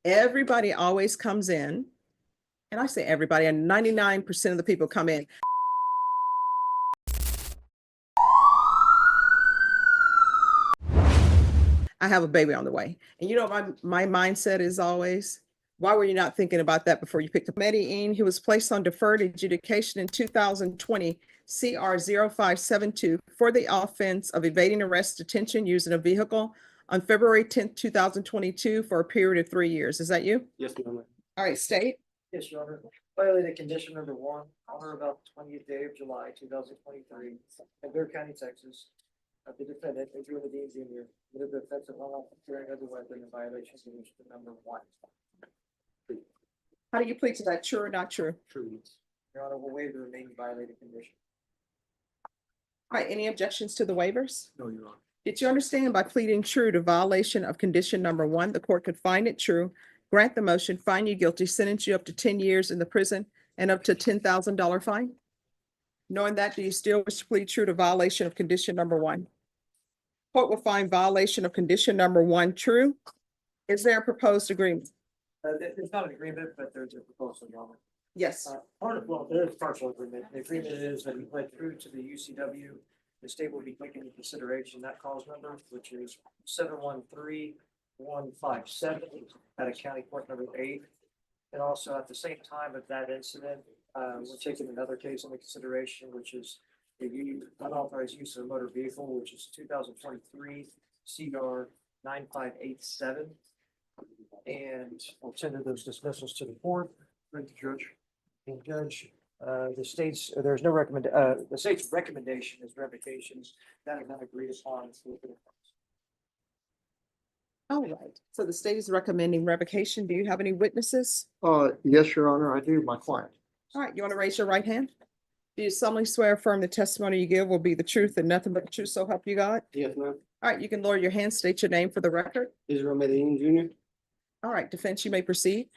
Everybody always comes in, and I say everybody, and 99% of the people come in. I have a baby on the way. And you know, my mindset is always, why were you not thinking about that before you picked up Medellin? He was placed on deferred adjudication in 2020, CR 0572, for the offense of evading arrest, detention, using a vehicle on February 10th, 2022 for a period of 3 years. Is that you? Yes, ma'am. All right, state. Yes, Your Honor. Violated condition number 1 on or about the 20th day of July, 2023, in Door County, Texas. The defendant, Adrian Medina Jr., committed the offense of unlawful carrying of a weapon in violation of condition number 1. How do you plead to that? True or not true? True. Your Honor, will waive the remaining violated condition. All right, any objections to the waivers? No, Your Honor. Did you understand by pleading true to violation of condition number 1, the court could find it true, grant the motion, find you guilty, sentence you up to 10 years in the prison and up to $10,000 fine? Knowing that, do you still wish to plead true to violation of condition number 1? Court will find violation of condition number 1 true. Is there a proposed agreement? There's not an agreement, but there's a proposal, Your Honor. Yes. There is partial agreement. The agreement is that he pled through to the UCW. The state will be taking into consideration that cause number, which is 713157 at a county court number 8. And also at the same time of that incident, we're taking another case into consideration, which is the unauthorized use of a motor vehicle, which is 2023 CR 9587. And we'll tender those dismissals to the court. Thank you, Judge. And Judge, the state's recommendation is revocations that have not agreed upon. All right. So the state is recommending revocation. Do you have any witnesses? Yes, Your Honor, I do. My client. All right. You want to raise your right hand? Do you solemnly swear affirm the testimony you give will be the truth and nothing but the truth, so help you God? Yes, ma'am. All right. You can lower your hand, state your name for the record. Israel Medellin Jr. All right. Defense, you may proceed.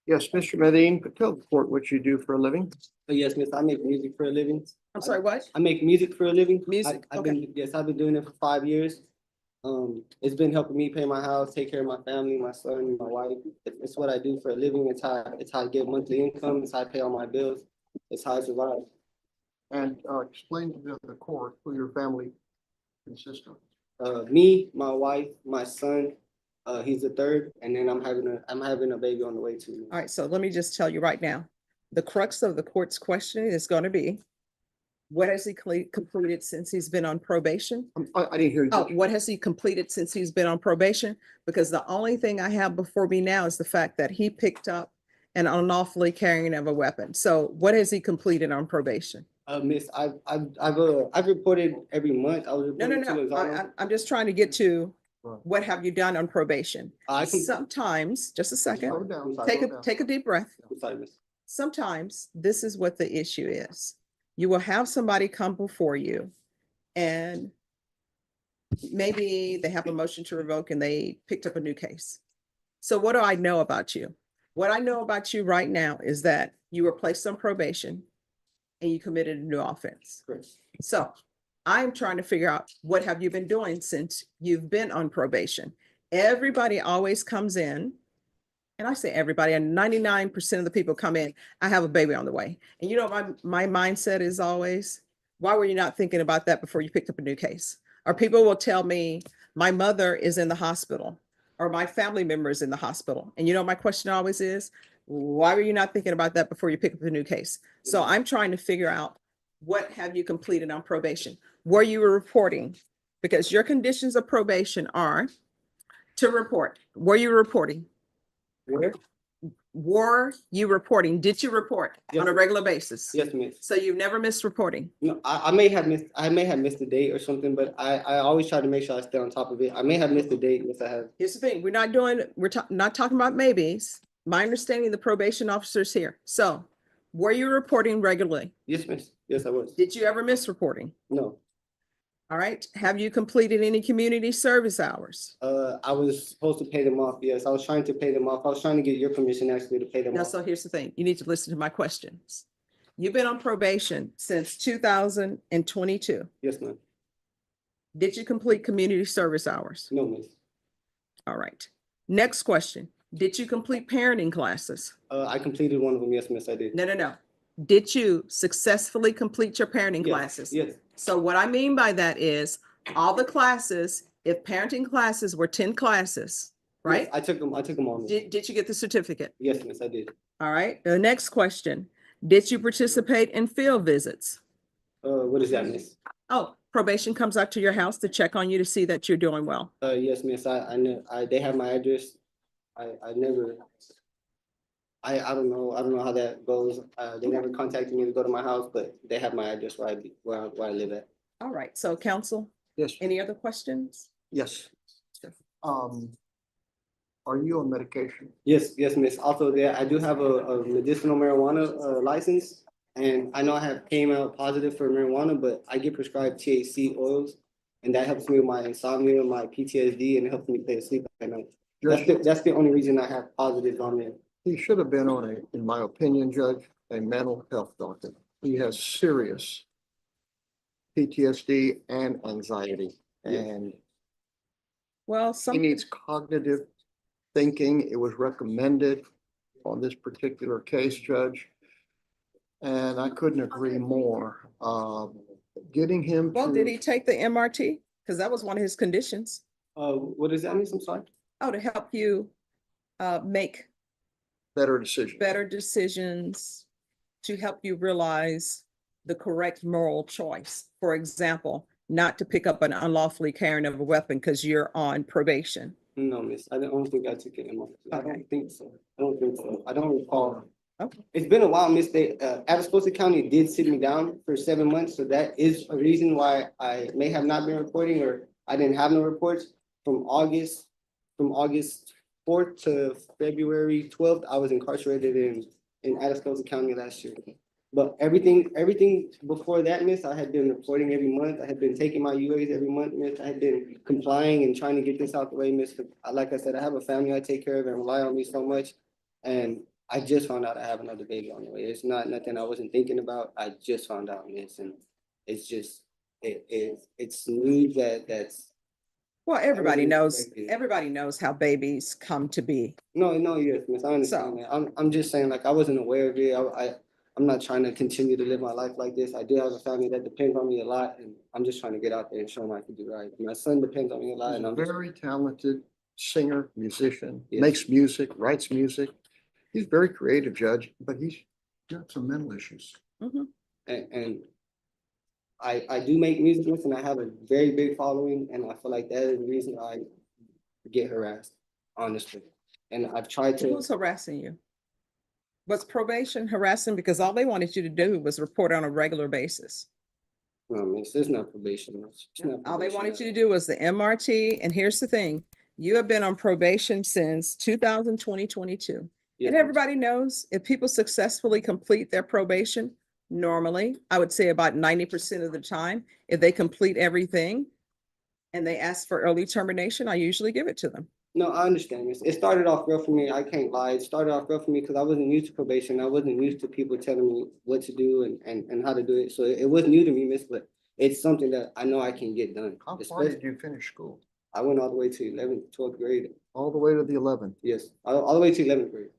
Yes, Mr. Medellin, could tell the court what you do for a living. Yes, miss, I make music for a living. I'm sorry, what? I make music for a living. Music, I've been doing it for 5 years. It's been helping me pay my house, take care of my family, my son, my wife. It's what I do for a living. It's how I get monthly income. It's how I pay all my bills. It's how I survive. And explain to the court who your family consists of. Me, my wife, my son, he's the third, and then I'm having a baby on the way too. All right. So let me just tell you right now, the crux of the court's questioning is going to be, what has he completed since he's been on probation? I didn't hear you. Oh, what has he completed since he's been on probation? Because the only thing I have before me now is the fact that he picked up an unlawfully carrying of a weapon. So what has he completed on probation? Miss, I've reported every month. I was No. reporting I'm just trying to get to Right. what have you done on probation? Sometimes, just a second, Slow down, slow take down. a deep breath. I'm sorry, miss. Sometimes this is what the issue is. You will have somebody come before you and maybe they have a motion to revoke and they picked up a new case. So what do I know about you? What I know about you right now is that you were placed on probation and you committed a new offense. Correct. So I'm trying to figure out, what have you been doing since you've been on probation? Everybody always comes in, and I say everybody, and 99% of the people come in, I have a baby on the way. And you know, my mindset is always, why were you not thinking about that before you picked up a new case? Or people will tell me, my mother is in the hospital, or my family member is in the hospital. And you know, my question always is, why were you not thinking about that before you pick up a new case? So I'm trying to figure out, what have you completed on probation? Were you reporting? Because your conditions of probation are to report. Were you reporting? Where? Were you reporting? Did you report Yes. on a regular basis? Yes, miss. So you've never missed reporting? No, I may have missed a date or something, but I always try to make sure I stay on top of it. I may have missed a date. Yes, I have. Here's the thing, we're not talking about maybes. My understanding, the probation officer's here. So were you reporting regularly? Yes, miss. Yes, I was. Did you ever miss reporting? No. All right. Have you completed any community service hours? I was supposed to pay them off. Yes, I was trying to pay them off. I was trying to get your permission actually to pay them Now, off. so here's the thing. You need to listen to my questions. You've been on probation since 2022. Yes, ma'am. Did you complete community service hours? No, miss. All right. Next question. Did you complete parenting classes? I completed one of them. Yes, miss, I did. No. Did you successfully complete your parenting Yes, classes? yes. So what I mean by that is all the classes, if parenting classes were 10 classes, right? Yes, I took them all. Miss. Did you get the certificate? Yes, miss, I did. All right. The next question. Did you participate in field visits? What is that, miss? Oh, probation comes out to your house to check on you to see that you're doing well. Yes, miss, I know, they have my address. I never, I don't know how that goes. They never contacted me to go to my house, but they have my address where I live at. All right. So counsel, Yes, any other questions? yes. Are you on medication? Yes, miss. Also there, I do have a medicinal marijuana, license. And I know I have came out positive for marijuana, but I get prescribed THC oils. And that helps me with my insomnia, my PTSD, and it helps me stay asleep at night. That's the only reason I have positives on there. He should have been on in my opinion, Judge, a mental health doctor. He has serious PTSD and anxiety, Yeah. and Well, he needs cognitive thinking. It was recommended on this particular case, Judge. And I couldn't agree more. Getting him well, did to, he take the MRT? Because that was one of his conditions. What does that mean? I'm sorry. Oh, to help you make better decision. better decisions, to help you realize the correct moral choice. For example, not to pick up an unlawfully carrying of a weapon because you're on probation. No, miss, I don't think I took it. I Okay. don't think so. I don't recall. Okay. It's been a while, miss. Atascosa County did sit me down for 7 months, so that is a reason why I may have not been reporting, or I didn't have no reports from August 4th to February 12th. I was incarcerated in Atascosa County last year. But everything before that, miss, I had been reporting every month. I had been taking my UAs every month, miss. I had been complying and trying to get this out the way, miss. Like I said, I have a family I take care of and rely on me so much. And I just found out I have another baby on the way. It's not nothing I wasn't thinking about. I just found out, miss, and it's just it's news that's. Well, everybody wasn't knows, expecting. everybody knows how babies come to be. No, yes, miss. I understand that. I'm just saying, like, I wasn't aware of it. I'm not trying to continue to live my life like this. I do have a family that depends on me a lot, and I'm just trying to get out there and show them I can do right. My son depends on me a lot, He's and a I'm just, very talented singer, musician, Yes. makes music, writes music. He's very creative, Judge, but he's got some mental issues. Mhm. and I do make music, miss, and I have a very big following, and I feel like that is the reason I get harassed, honestly. And I've tried to. Who's harassing you? Was probation harassing? Because all they wanted you to do was report on a regular basis. No, miss, it's not probation. It's not All they probation. wanted you to do was the MRT. And here's the thing, you have been on probation since 2022. Yes, And miss. everybody knows if people successfully complete their probation, normally, I would say about 90% of the time, if they complete everything and they ask for early termination, I usually give it to them. No, I understand, miss. It started off rough for me. I can't lie. It started off rough for me because I wasn't used to probation. I wasn't used to people telling me what to do and how to do it. So it was new to me, miss, but it's something that I know I can get done. How far Especially, did you finish school? I went all the way to 11th, 12th grade. All the way to the 11th. Yes, all the way to 11th grade.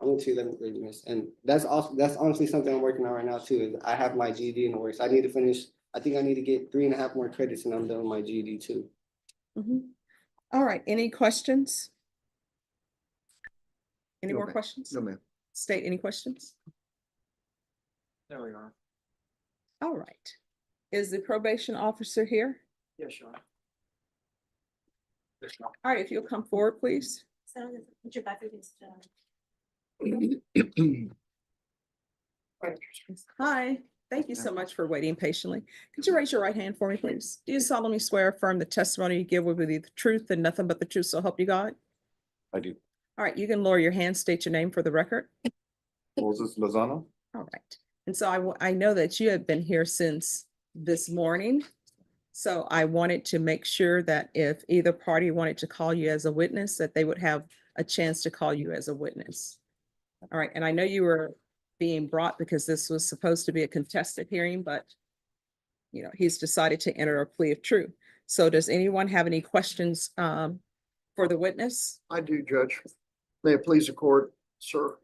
I went to 11th grade, miss, and that's honestly something I'm working on right now too. Is I have my GED in the works. I need to finish. I think I need to get 3.5 more credits, and I'm done with my GED too. Mhm. All right, any questions? Any No, more ma'am. questions? No, ma'am. State, any questions? There we are. All right. Is the probation officer here? Yes, Sean. All right, if you'll come forward, please. Put your back against, Hi, thank you so much for waiting patiently. Could you raise your right hand for me, please? Do you solemnly swear or affirm the testimony you give will be the truth and nothing but the truth, so help you God? I do. All right, you can lower your hand, state your name for the record. Moses Lozano? All right. And so I know that you have been here since this morning. So I wanted to make sure that if either party wanted to call you as a witness, that they would have a chance to call you as a witness. All right, and I know you were being brought because this was supposed to be a contested hearing, but he's decided to enter a plea of truth. So does anyone have any questions for for the witness? I do, Judge. May it please the court, sir.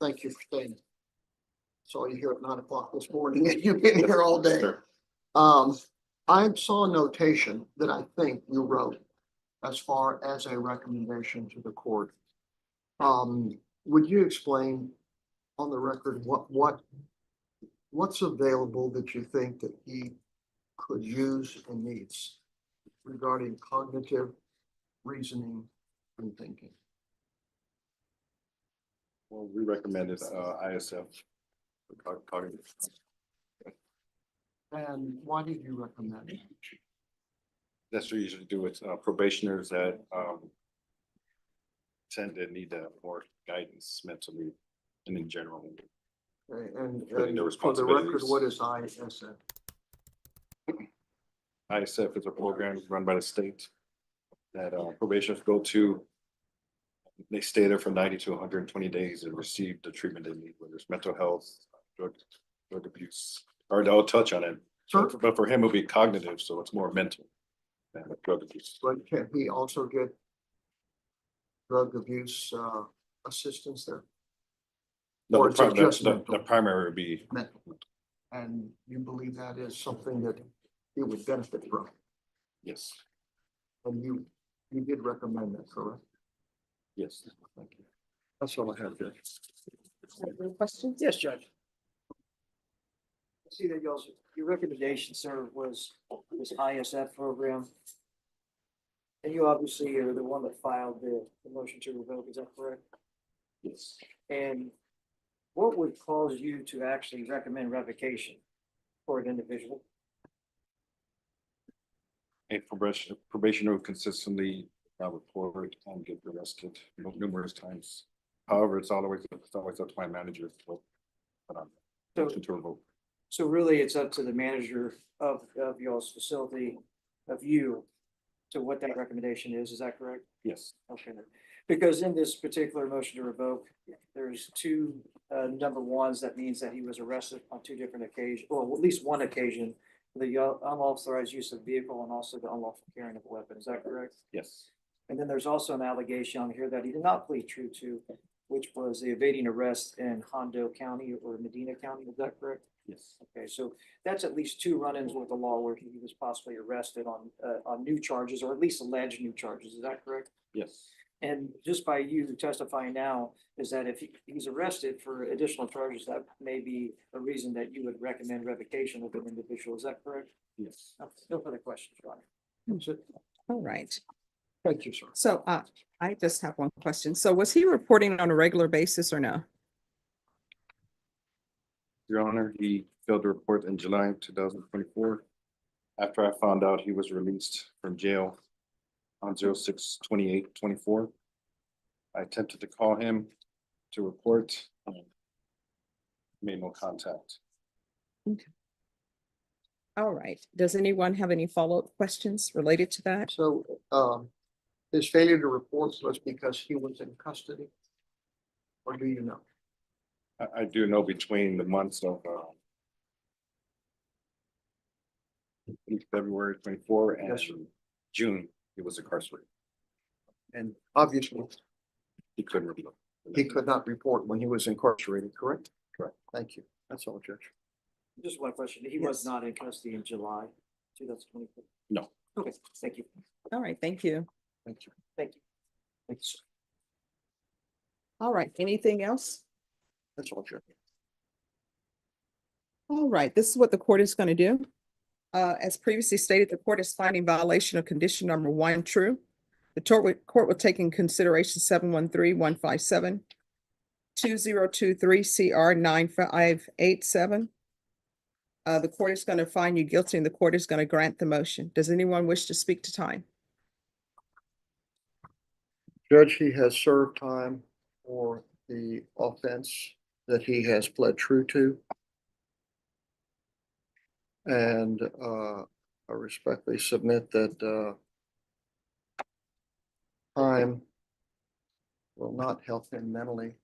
Thank you for staying. Saw you here at 9 o'clock this morning and you've been here all day. Sure. I saw a notation that I think you wrote as far as a recommendation to the court. Would you explain on the record what's available that you think that he could use and needs regarding cognitive reasoning and thinking? Well, we recommended ISF. Cognitive. And why did you recommend it? That's what you usually do with probationers that tend to need more guidance mentally and in general. Okay, and Putting the for the record, responsibilities. what is ISF? ISF is a program run by the state that probationers go to. They stay there for 90 to 120 days and receive the treatment they need, whether it's mental health, drug abuse, or I'll touch on it. Sure. But for him, it'll be cognitive, so it's more mental than drug abuse. But can he also get drug abuse assistance there? No, Or the it's just the mental? primary would be, Mental. And you believe that is something that he would benefit from? yes, And you did recommend that, correct? yes, thank you. That's all I have, Judge. Any questions? Yes, Judge. I see that your recommendation, sir, was this ISF program. And you obviously are the one that filed the motion to revoke, is that correct? Yes. And what would cause you to actually recommend revocation for an individual? A probationer who consistently report and get arrested numerous times. However, it's always up to my manager. To revoke. So really, it's up to the manager of y'all's facility, of you, to what that recommendation is that correct? Yes, Okay, because in this particular motion to revoke, there's two number ones, that means that he was arrested on two different occasions, or at least one occasion, for the unauthorized use of vehicle and also the unlawful carrying of a weapon, is that correct? yes, And then there's also an allegation on here that he did not plead true to, which was the evading arrest in Hondo County or Medina County, is that correct? yes, Okay, so that's at least two run-ins with the law where he was possibly arrested on new charges, or at least alleged new charges, is that correct? yes, And just by you testifying now, is that if he's arrested for additional charges, that may be a reason that you would recommend revocation of an individual, is that correct? yes. No further questions, Your Honor. That's it. All right. Thank you, sir. So I just have one question. So was he reporting on a regular basis or no? Your Honor, he failed to report in July 2024. After I found out he was released from jail on 06/28/24. I attempted to call him to report. Made no contact. All right. Does anyone have any follow-up questions related to that? So, his failure to report was because he was in custody? Or do you know? I do know between the months of February 24 and Yes, sir. June, he was incarcerated. And obviously, He couldn't report. he could not report when he was incarcerated, correct? Correct. Thank you. That's all, Judge. Just one question. He was Yes. not in custody in July 2024. No. Okay, thank you. All right, thank you. Thank you. Thank you. Thanks, sir. All right, anything else? That's all, Judge. All right, this is what the court is going to do. As previously stated, the court is finding violation of condition number 1 true. The court will take in consideration 713-157, 2023 CR 9587. The court is going to find you guilty and the court is going to grant the motion. Does anyone wish to speak to time? Judge, he has served time for the offense that he has pled true to. And I respectfully submit that time will not help him mentally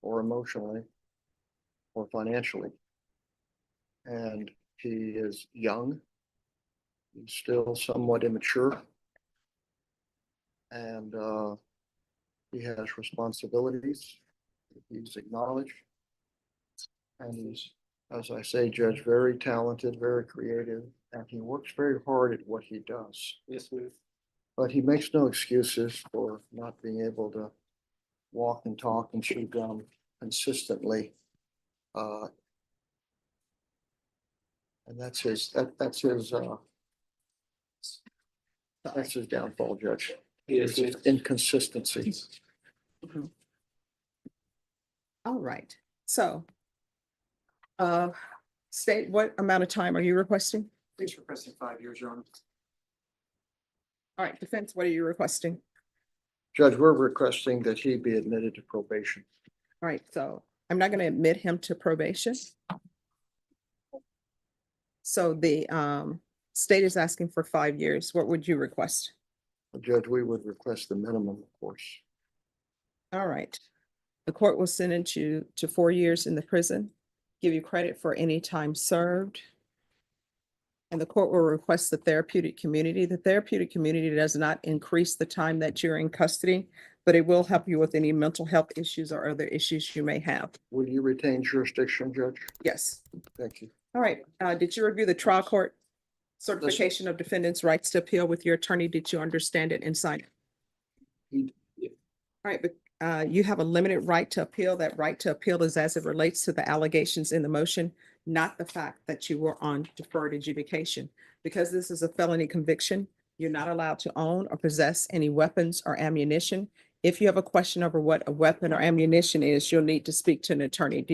or emotionally or financially. And he is young. He's still somewhat immature. and he has responsibilities. He's acknowledged. And he's, as I say, Judge, very talented, very creative, and he works very hard at what he does. Yes, ma'am. But he makes no excuses for not being able to walk and talk and chew gum consistently. And that's his downfall, Judge. Yes, ma'am. Inconsistency. All right, so state, what amount of time are you requesting? Please requesting 5 years, Your Honor. All right, defense, what are you requesting? Judge, we're requesting that he be admitted to probation. All right, so I'm not going to admit him to probation. So the state is asking for 5 years. What would you request? Judge, we would request the minimum, of course. All right. The court will sentence you to 4 years in the prison, give you credit for any time served. And the court will request the therapeutic community. The therapeutic community does not increase the time that you're in custody, but it will help you with any mental health issues or other issues you may have. Will you retain jurisdiction, Judge? Yes. Thank you. All right. Did you review the trial court certification of defendants' rights to appeal with your attorney? Did you understand it and sign it? Yeah. All right, but you have a limited right to appeal. That right to appeal is as it relates to the allegations in the motion, not the fact that you were on deferred adjudication. Because this is a felony conviction, you're not allowed to own or possess any weapons or ammunition. If you have a question over what a weapon or ammunition is, you'll need to speak to an attorney. Do you